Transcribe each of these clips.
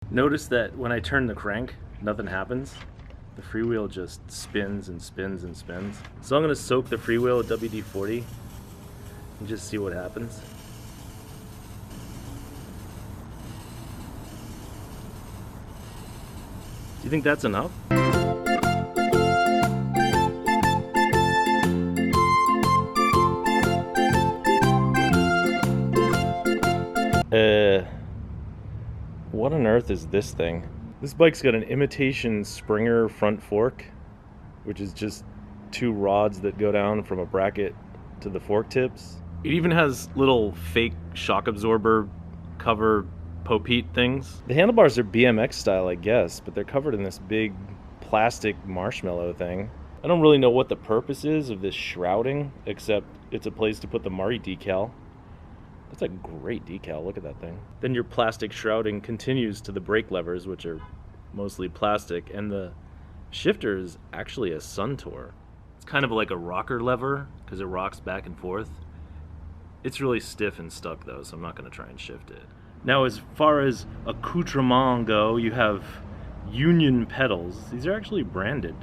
Notice that when I turn the crank, nothing happens. The freewheel just spins and spins and spins. So I'm going to soak the freewheel with WD-40 and just see what happens. Do you think that's enough? What on earth is this thing? This bike's got an imitation Springer front fork, which is just two rods that go down from a bracket to the fork tips. It even has little fake shock absorber cover popeet things. The handlebars are BMX style, I guess, but they're covered in this big plastic marshmallow thing. I don't really know what the purpose is of this shrouding, except it's a place to put the Murray decal. That's a great decal, look at that thing. Then your plastic shrouding continues to the brake levers, which are mostly plastic, and the shifter is actually a Suntour. It's kind of like a rocker lever, because it rocks back and forth. It's really stiff and stuck though, so I'm not going to try and shift it. Now as far as accoutrements go, you have Union pedals. These are actually branded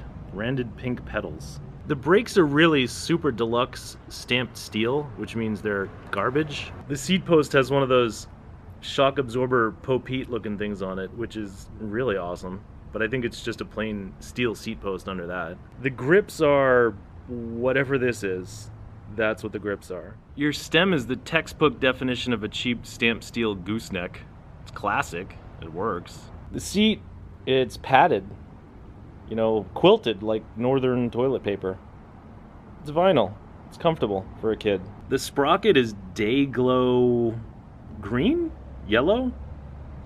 pink pedals. The brakes are really super deluxe stamped steel, which means they're garbage. The seat post has one of those shock absorber popeet looking things on it, which is really awesome. But I think it's just a plain steel seat post under that. The grips are whatever this is. That's what the grips are. Your stem is the textbook definition of a cheap stamped steel gooseneck. It's classic. It works. The seat, it's padded. You know, quilted like northern toilet paper. It's vinyl. It's comfortable for a kid. The sprocket is day glow green? Yellow?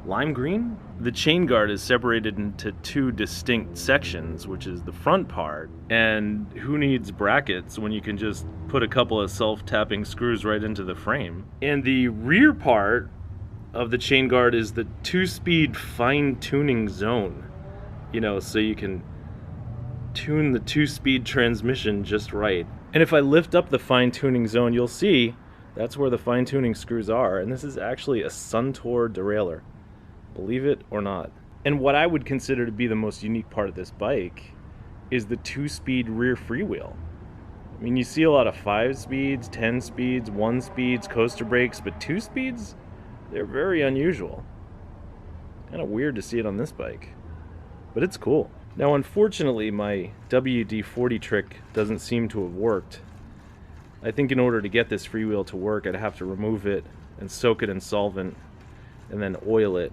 Lime green? The chain guard is separated into two distinct sections, which is the front part. And who needs brackets when you can just put a couple of self-tapping screws right into the frame? And the rear part of the chain guard is the 2-speed fine-tuning zone. You know, so you can tune the 2-speed transmission just right. And if I lift up the fine-tuning zone, you'll see that's where the fine-tuning screws are. And this is actually a Suntour derailleur, believe it or not. And what I would consider to be the most unique part of this bike is the 2-speed rear freewheel. I mean, you see a lot of 5 speeds, 10 speeds, 1 speeds, coaster brakes, but 2 speeds, they're very unusual. Kind of weird to see it on this bike, but it's cool. Now, unfortunately, my WD-40 trick doesn't seem to have worked. I think in order to get this freewheel to work, I'd have to remove it and soak it in solvent and then oil it,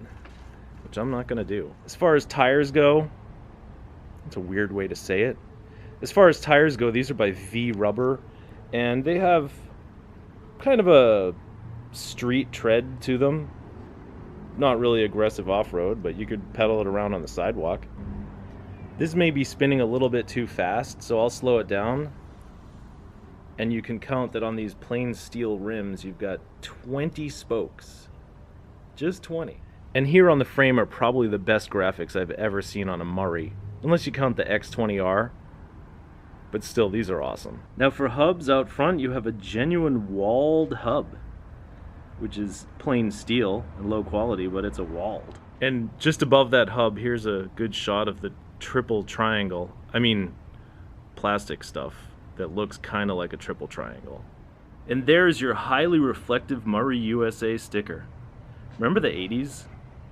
which I'm not going to do. As far as tires go, it's a weird way to say it. As far as tires go, these are by V Rubber, and they have kind of a street tread to them. Not really aggressive off-road, but you could pedal it around on the sidewalk. This may be spinning a little bit too fast, so I'll slow it down. And you can count that on these plain steel rims, you've got 20 spokes. Just 20. And here on the frame are probably the best graphics I've ever seen on a Murray. Unless you count the X20R. But still, these are awesome. Now for hubs out front, you have a genuine walled hub, which is plain steel and low quality, but it's a walled. And just above that hub, here's a good shot of the triple triangle. I mean, plastic stuff that looks kind of like a triple triangle. And there's your highly reflective Murray USA sticker. Remember the 80s?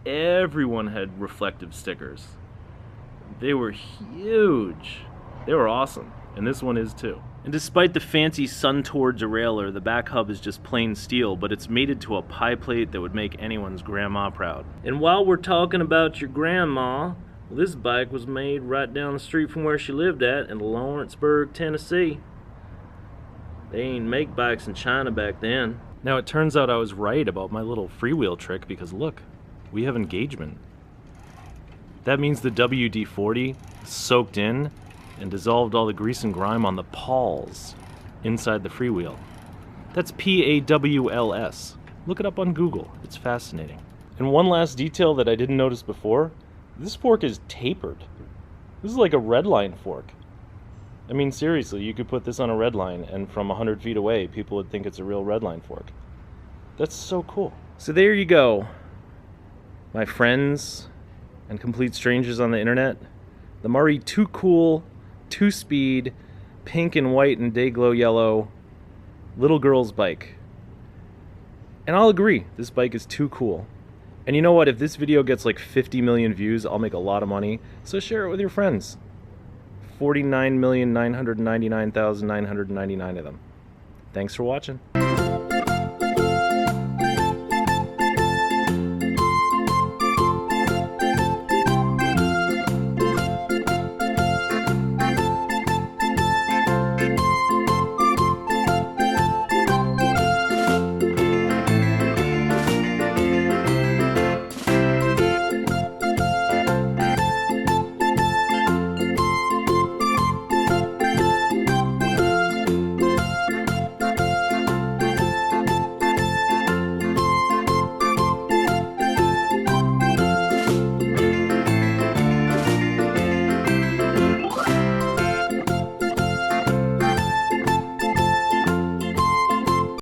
Everyone had reflective stickers. They were huge. They were awesome. And this one is too. And despite the fancy Suntour derailleur, the back hub is just plain steel, but it's mated to a pie plate that would make anyone's grandma proud. And while we're talking about your grandma, this bike was made right down the street from where she lived at in Lawrenceburg, Tennessee. They ain't make bikes in China back then. Now it turns out I was right about my little freewheel trick, because look, we have engagement. That means the WD-40 soaked in and dissolved all the grease and grime on the pawls inside the freewheel. That's P-A-W-L-S. Look it up on Google. It's fascinating. And one last detail that I didn't notice before, this fork is tapered. This is like a red line fork. I mean, seriously, you could put this on a red line and from 100 feet away, people would think it's a real red line fork. That's so cool. So there you go, my friends and complete strangers on the internet, the Murray Too Cool, 2-speed, pink and white and day glow yellow little girl's bike. And I'll agree, this bike is too cool. And you know what, if this video gets like 50 million views, I'll make a lot of money, so share it with your friends. 49,999,999 of them. Thanks for watching.